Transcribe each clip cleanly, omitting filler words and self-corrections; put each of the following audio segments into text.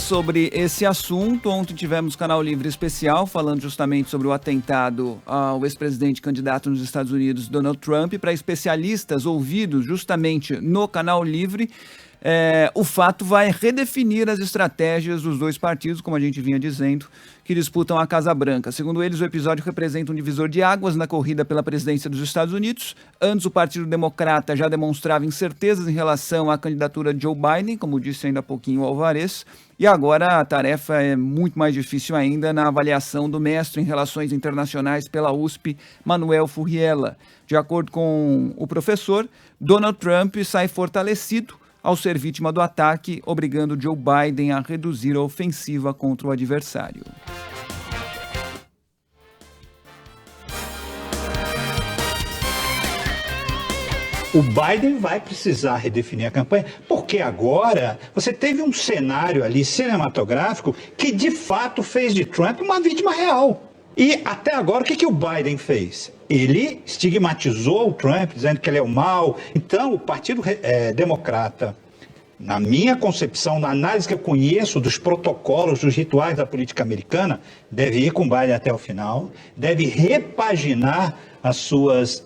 sobre esse assunto. Ontem tivemos Canal Livre especial falando justamente sobre o atentado ao ex-presidente candidato nos Estados Unidos, Donald Trump. Para especialistas ouvidos justamente no Canal Livre, o fato vai redefinir as estratégias dos dois partidos, como a gente vinha dizendo, que disputam a Casa Branca. Segundo eles, o episódio representa um divisor de águas na corrida pela presidência dos Estados Unidos. Antes, o Partido Democrata já demonstrava incertezas em relação à candidatura de Joe Biden, como disse ainda há pouquinho o Alvarez, e agora a tarefa é muito mais difícil ainda na avaliação do mestre em Relações Internacionais pela USP, Manuel Furriela. De acordo com o professor, Donald Trump sai fortalecido ao ser vítima do ataque, obrigando Joe Biden a reduzir a ofensiva contra o adversário. O Biden vai precisar redefinir a campanha, porque agora você teve um cenário ali cinematográfico que de fato fez de Trump uma vítima real. E até agora, o que o Biden fez? Ele estigmatizou o Trump, dizendo que ele é o mal. Então, o Partido Democrata, na minha concepção, na análise que eu conheço dos protocolos, dos rituais da política americana, deve ir com o Biden até o final, deve repaginar as suas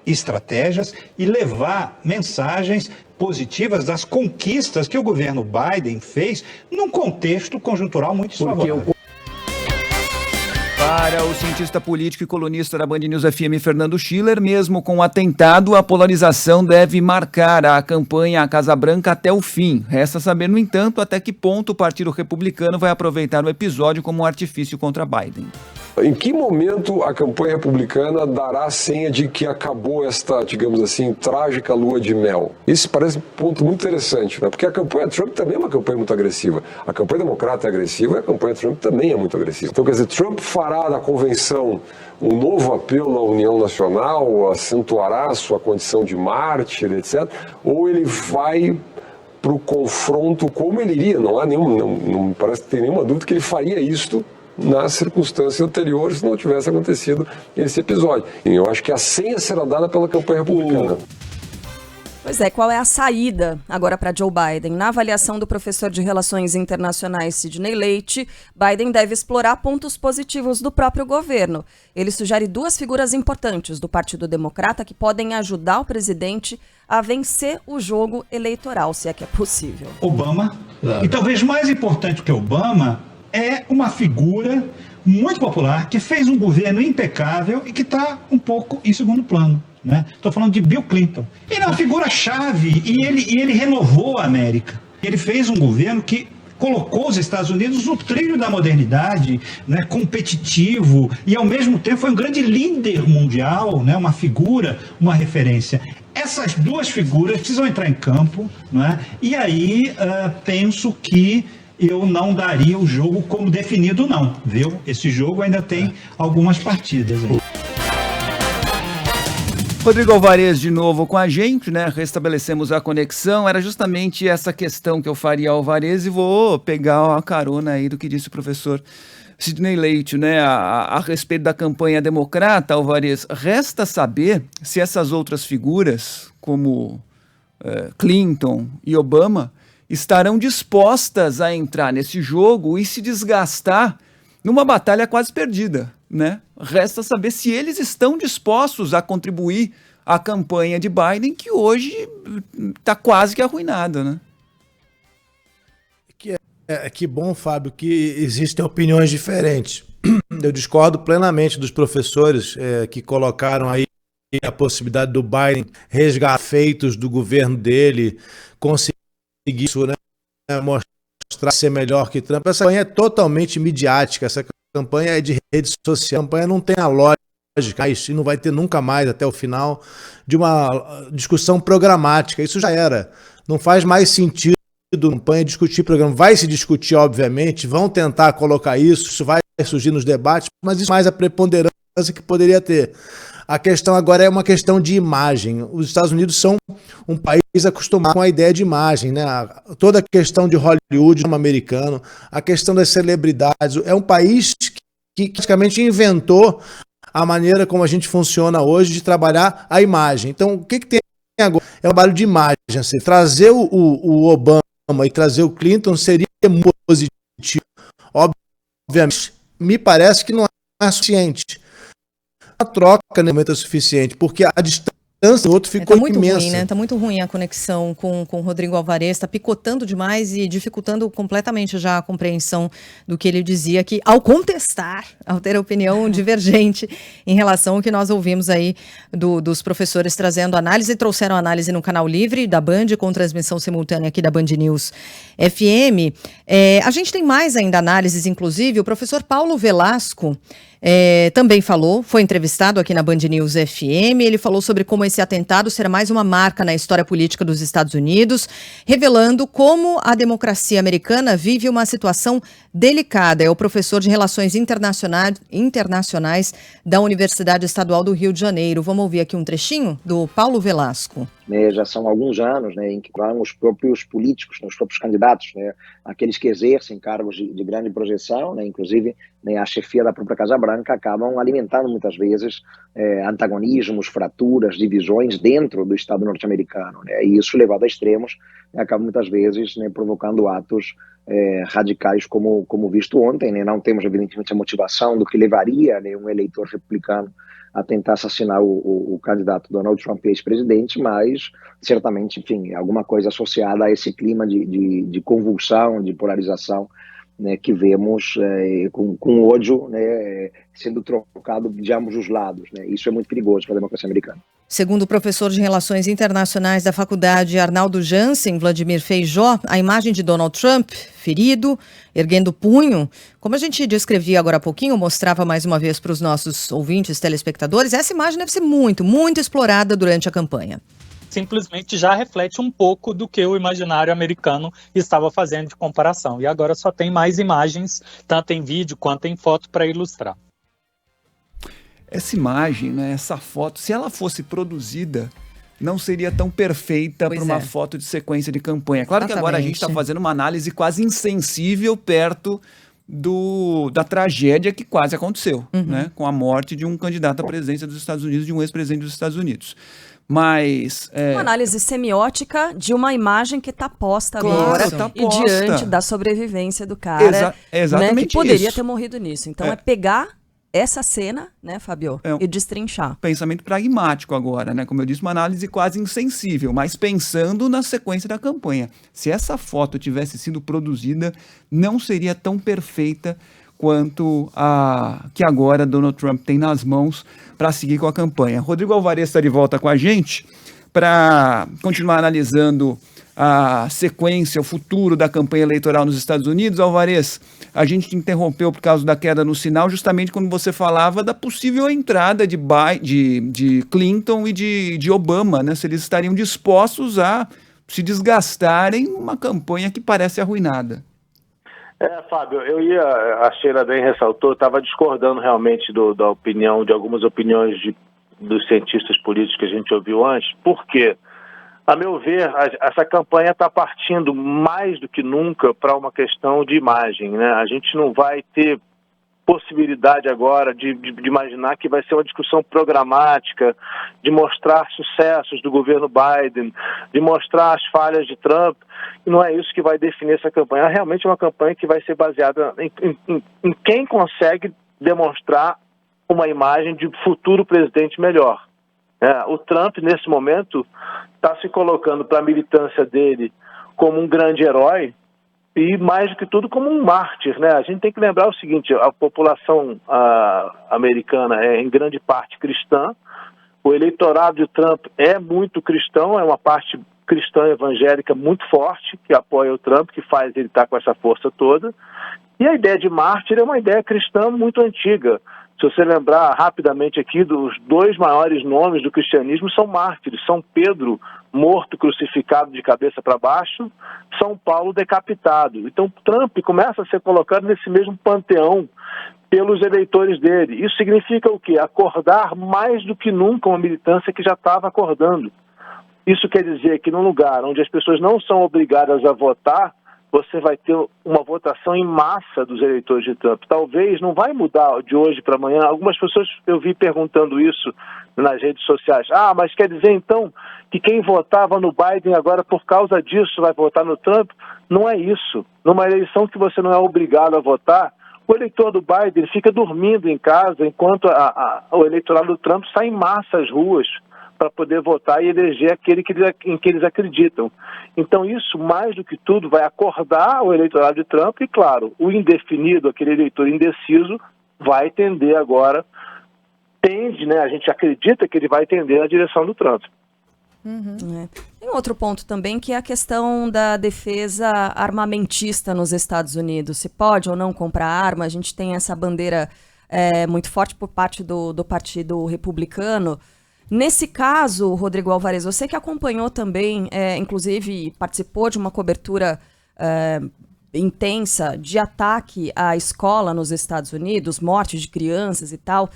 estratégias e levar mensagens positivas das conquistas que o governo Biden fez num contexto conjuntural muito desfavorável. Para o cientista político e colunista da Band News FM, Fernando Schiller, mesmo com o atentado, a polarização deve marcar a campanha à Casa Branca até o fim. Resta saber, no entanto, até que ponto o Partido Republicano vai aproveitar o episódio como um artifício contra Biden. Em que momento a campanha republicana dará a senha de que acabou esta, digamos assim, trágica lua de mel? Isso parece um ponto muito interessante, né? Porque a campanha Trump também é uma campanha muito agressiva. A campanha democrata é agressiva e a campanha Trump também é muito agressiva. Então, quer dizer, Trump fará da convenção um novo apelo à União Nacional, acentuará sua condição de mártir, etc. Ou ele vai para o confronto como ele iria? Não parece ter nenhuma dúvida que ele faria isto nas circunstâncias anteriores, se não tivesse acontecido esse episódio. E eu acho que a senha será dada pela campanha republicana. Pois é, qual é a saída agora para Joe Biden? Na avaliação do professor de Relações Internacionais Sidney Leite, Biden deve explorar pontos positivos do próprio governo. Ele sugere duas figuras importantes do Partido Democrata que podem ajudar o presidente a vencer o jogo eleitoral, se é que é possível. Obama, e talvez mais importante que Obama, é uma figura muito popular que fez um governo impecável e que está um pouco em segundo plano. Estou falando de Bill Clinton. Ele é uma figura-chave e ele renovou a América. Ele fez um governo que colocou os Estados Unidos no trilho da modernidade, competitivo, e ao mesmo tempo foi um grande líder mundial, uma figura, uma referência. Essas duas figuras precisam entrar em campo, e aí penso que eu não daria o jogo como definido, não, viu? Esse jogo ainda tem algumas partidas aí. Rodrigo Alvarez de novo com a gente, Restabelecemos a conexão. Era justamente essa questão que eu faria ao Alvarez e vou pegar a carona aí do que disse o professor Sidney Leite, a respeito da campanha democrata, Alvarez. Resta saber se essas outras figuras, como Clinton e Obama, estarão dispostas a entrar nesse jogo e se desgastar numa batalha quase perdida, Resta saber se eles estão dispostos a contribuir à campanha de Biden, que hoje está quase que arruinada, Que bom, Fábio, que existem opiniões diferentes. Eu discordo plenamente dos professores que colocaram aí a possibilidade do Biden resgatar feitos do governo dele, conseguir isso, mostrar ser melhor que Trump. Essa campanha é totalmente midiática, essa campanha é de rede social, a campanha não tem a lógica, e não vai ter nunca mais até o final, de uma discussão programática. Isso já era, não faz mais sentido a campanha discutir programa. Vai se discutir, obviamente, vão tentar colocar isso vai surgir nos debates, mas isso mais a preponderância que poderia ter. A questão agora é uma questão de imagem. Os Estados Unidos são um país acostumado com a ideia de imagem, Toda a questão de Hollywood, americano, a questão das celebridades. É um país que praticamente inventou a maneira como a gente funciona hoje de trabalhar a imagem. Então, o que tem agora? É um trabalho de imagem. Trazer o Obama e trazer o Clinton seria muito positivo Obviamente, me parece que não é suficiente. A troca no momento é suficiente, porque a distância do outro ficou muito imensa. ruim, né? Tá muito ruim a conexão com o Rodrigo Alvarez, tá picotando demais e dificultando completamente já a compreensão do que ele dizia, que ao contestar, ao ter opinião divergente em relação ao que nós ouvimos aí dos professores trazendo análise, trouxeram análise no Canal Livre da Band, com transmissão simultânea aqui da Band News FM. A gente tem mais ainda análises, inclusive, o professor Paulo Velasco também falou, foi entrevistado aqui na Band News FM, ele falou sobre como esse atentado será mais uma marca na história política dos Estados Unidos, revelando como a democracia americana vive uma situação delicada. É o professor de Relações Internacionais da Universidade Estadual do Rio de Janeiro. Vamos ouvir aqui um trechinho do Paulo Velasco. Já são alguns anos, em que os próprios políticos, os próprios candidatos, aqueles que exercem cargos de grande projeção, inclusive a chefia da própria Casa Branca, acabam alimentando muitas vezes antagonismos, fraturas, divisões dentro do Estado norte-americano. E isso, levado a extremos, acaba muitas vezes provocando atos radicais como visto ontem. Não temos, evidentemente, a motivação do que levaria um eleitor republicano a tentar assassinar o candidato Donald Trump, ex-presidente, mas certamente, enfim, alguma coisa associada a esse clima de convulsão, de polarização, que vemos com ódio sendo trocado de ambos os lados. Isso é muito perigoso para a democracia americana. Segundo o professor de Relações Internacionais da Faculdade Arnaldo Jansen, Vladimir Feijó, a imagem de Donald Trump, ferido, erguendo o punho, como a gente descrevia agora há pouquinho, mostrava mais uma vez para os nossos ouvintes, telespectadores, essa imagem deve ser muito, muito explorada durante a campanha. Simplesmente já reflete um pouco do que o imaginário americano estava fazendo de comparação. E agora só tem mais imagens, tanto em vídeo quanto em foto, para ilustrar. Essa imagem, essa foto, se ela fosse produzida, não seria tão perfeita para uma foto de sequência de campanha. Claro que agora a gente está fazendo uma análise quase insensível perto da tragédia que quase aconteceu, com a morte de um candidato à presidência dos Estados Unidos, de um ex-presidente dos Estados Unidos. Mas uma análise semiótica de uma imagem que está posta agora e diante da sobrevivência do cara, exatamente que poderia isso. ter morrido nisso. Então é pegar essa cena, Fábio, e destrinchar. Pensamento pragmático agora, como eu disse, uma análise quase insensível, mas pensando na sequência da campanha. Se essa foto tivesse sido produzida, não seria tão perfeita quanto a que agora Donald Trump tem nas mãos para seguir com a campanha. Rodrigo Alvarez está de volta com a gente para continuar analisando a sequência, o futuro da campanha eleitoral nos Estados Unidos. Alvarez, a gente te interrompeu por causa da queda no sinal, justamente quando você falava da possível entrada de Clinton e de Obama, se eles estariam dispostos a se desgastarem numa campanha que parece arruinada. Fábio, a Sheila bem ressaltou, estava discordando realmente da opinião, de algumas opiniões dos cientistas políticos que a gente ouviu antes. Por quê? A meu ver, essa campanha está partindo mais do que nunca para uma questão de imagem, A gente não vai ter possibilidade agora de imaginar que vai ser uma discussão programática, de mostrar sucessos do governo Biden, de mostrar as falhas de Trump. E não é isso que vai definir essa campanha. Realmente é uma campanha que vai ser baseada em quem consegue demonstrar uma imagem de futuro presidente melhor. O Trump, nesse momento, está se colocando para a militância dele como um grande herói e, mais do que tudo, como um mártir. A gente tem que lembrar o seguinte: a população americana é, em grande parte, cristã. O eleitorado de Trump é muito cristão, é uma parte cristã evangélica muito forte, que apoia o Trump, que faz ele estar com essa força toda. E a ideia de mártir é uma ideia cristã muito antiga. Se você lembrar rapidamente aqui, dos dois maiores nomes do cristianismo são mártires. São Pedro, morto, crucificado de cabeça para baixo, São Paulo decapitado. Então Trump começa a ser colocado nesse mesmo panteão pelos eleitores dele. Isso significa o quê? Acordar mais do que nunca uma militância que já estava acordando. Isso quer dizer que num lugar onde as pessoas não são obrigadas a votar você vai ter uma votação em massa dos eleitores de Trump. Talvez não vai mudar de hoje para amanhã. Algumas pessoas eu vi perguntando isso nas redes sociais. Mas quer dizer então que quem votava no Biden agora por causa disso vai votar no Trump? Não é isso. Numa eleição que você não é obrigado a votar, o eleitor do Biden fica dormindo em casa enquanto o eleitorado do Trump sai em massa às ruas para poder votar e eleger aquele em que eles acreditam. Então isso, mais do que tudo, vai acordar o eleitorado de Trump e, claro, o indefinido, aquele eleitor indeciso, vai tender agora, a gente acredita que ele vai tender na direção do Trump. Tem outro ponto também, que é a questão da defesa armamentista nos Estados Unidos. Se pode ou não comprar arma, a gente tem essa bandeira muito forte por parte do Partido Republicano. Nesse caso, Rodrigo Alvarez, você que acompanhou também, inclusive participou de uma cobertura intensa de ataque à escola nos Estados Unidos, morte de crianças e tal,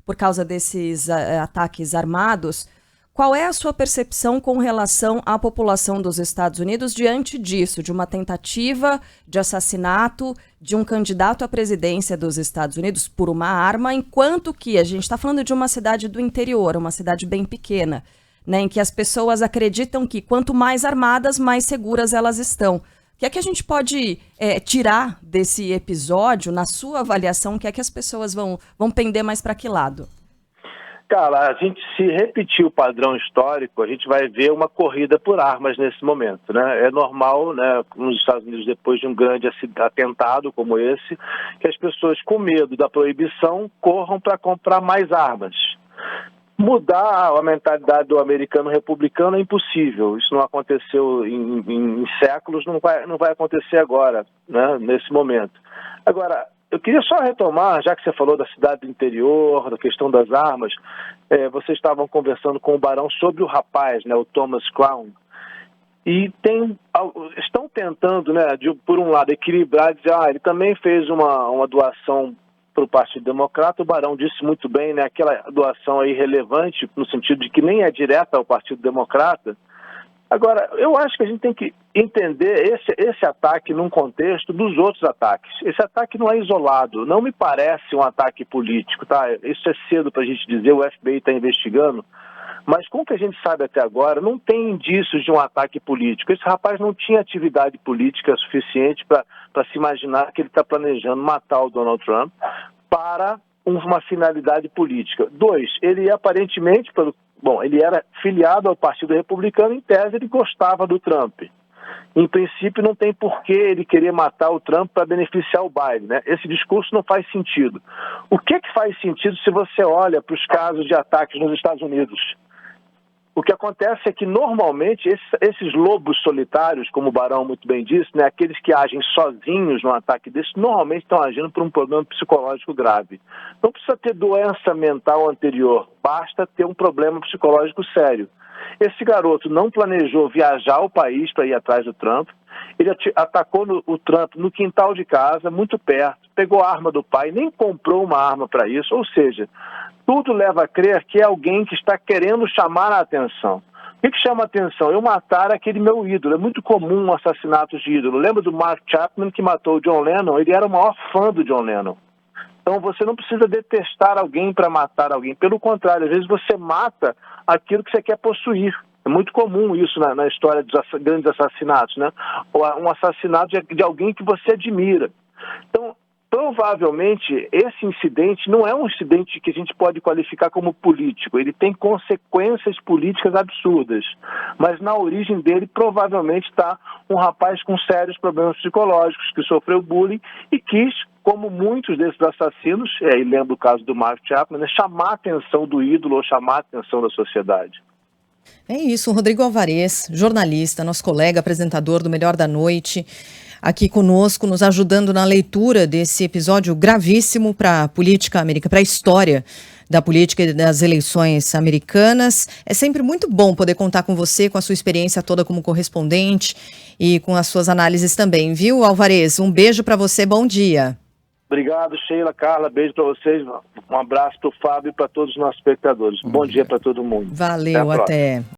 por causa desses ataques armados, qual é a sua percepção com relação à população dos Estados Unidos diante disso, de uma tentativa de assassinato de um candidato à presidência dos Estados Unidos por uma arma, enquanto que a gente está falando de uma cidade do interior, uma cidade bem pequena, né, em que as pessoas acreditam que quanto mais armadas, mais seguras elas estão. O que é que a gente pode tirar desse episódio, na sua avaliação, o que é que as pessoas vão pender mais para que lado? Cara, a gente, se repetir o padrão histórico, a gente vai ver uma corrida por armas nesse momento, né? É normal, né, nos Estados Unidos, depois de um grande atentado como esse, que as pessoas, com medo da proibição, corram para comprar mais armas. Mudar a mentalidade do americano republicano é impossível. Isso não aconteceu em séculos, não vai acontecer agora, né, nesse momento. Agora, eu queria só retomar, já que você falou da cidade do interior, da questão das armas, vocês estavam conversando com o Barão sobre o rapaz, né, o Thomas Crown, e estão tentando, né, por um lado, equilibrar, dizer, ele também fez uma doação para o Partido Democrata. O Barão disse muito bem, né, aquela doação é irrelevante, no sentido de que nem é direta ao Partido Democrata. Agora, eu acho que a gente tem que entender esse ataque num contexto dos outros ataques. Esse ataque não é isolado, não me parece um ataque político, tá? Isso é cedo para a gente dizer, o FBI está investigando, mas com o que a gente sabe até agora, não tem indícios de um ataque político. Esse rapaz não tinha atividade política suficiente para se imaginar que ele está planejando matar o Donald Trump para uma finalidade política. 2, ele aparentemente, ele era filiado ao Partido Republicano, em tese ele gostava do Trump. Em princípio, não tem por que ele querer matar o Trump para beneficiar o Biden, né? Esse discurso não faz sentido. O que faz sentido se você olha para os casos de ataques nos Estados Unidos? O que acontece é que, normalmente, esses lobos solitários, como o Barão muito bem disse, né, aqueles que agem sozinhos num ataque desse, normalmente estão agindo por um problema psicológico grave. Não precisa ter doença mental anterior, basta ter um problema psicológico sério. Esse garoto não planejou viajar ao país para ir atrás do Trump, ele atacou o Trump no quintal de casa, muito perto, pegou a arma do pai, nem comprou uma arma para isso, ou seja, tudo leva a crer que é alguém que está querendo chamar a atenção. O que chama a atenção? Eu matar aquele meu ídolo. É muito comum assassinatos de ídolo. Lembra do Mark Chapman, que matou o John Lennon? Ele era o maior fã do John Lennon. Então você não precisa detestar alguém para matar alguém. Pelo contrário, às vezes você mata aquilo que você quer possuir. É muito comum isso na história dos grandes assassinatos, né? Ou um assassinato de alguém que você admira. Então, provavelmente, esse incidente não é um incidente que a gente pode qualificar como político. Ele tem consequências políticas absurdas. Mas na origem dele, provavelmente, está um rapaz com sérios problemas psicológicos, que sofreu bullying e quis, como muitos desses assassinos, e lembra o caso do Mark Chapman, né, chamar a atenção do ídolo ou chamar a atenção da sociedade. É isso, Rodrigo Alvarez, jornalista, nosso colega, apresentador do Melhor da Noite, aqui conosco, nos ajudando na leitura desse episódio gravíssimo para a política americana, para a história da política e das eleições americanas. É sempre muito bom poder contar com você, com a sua experiência toda como correspondente e com as suas análises também, viu, Alvarez? Um beijo para você, bom dia. Obrigado, Sheila, Carla, beijo para vocês, um abraço para o Fábio e para todos os nossos espectadores. Bom dia para todo mundo. Valeu, até.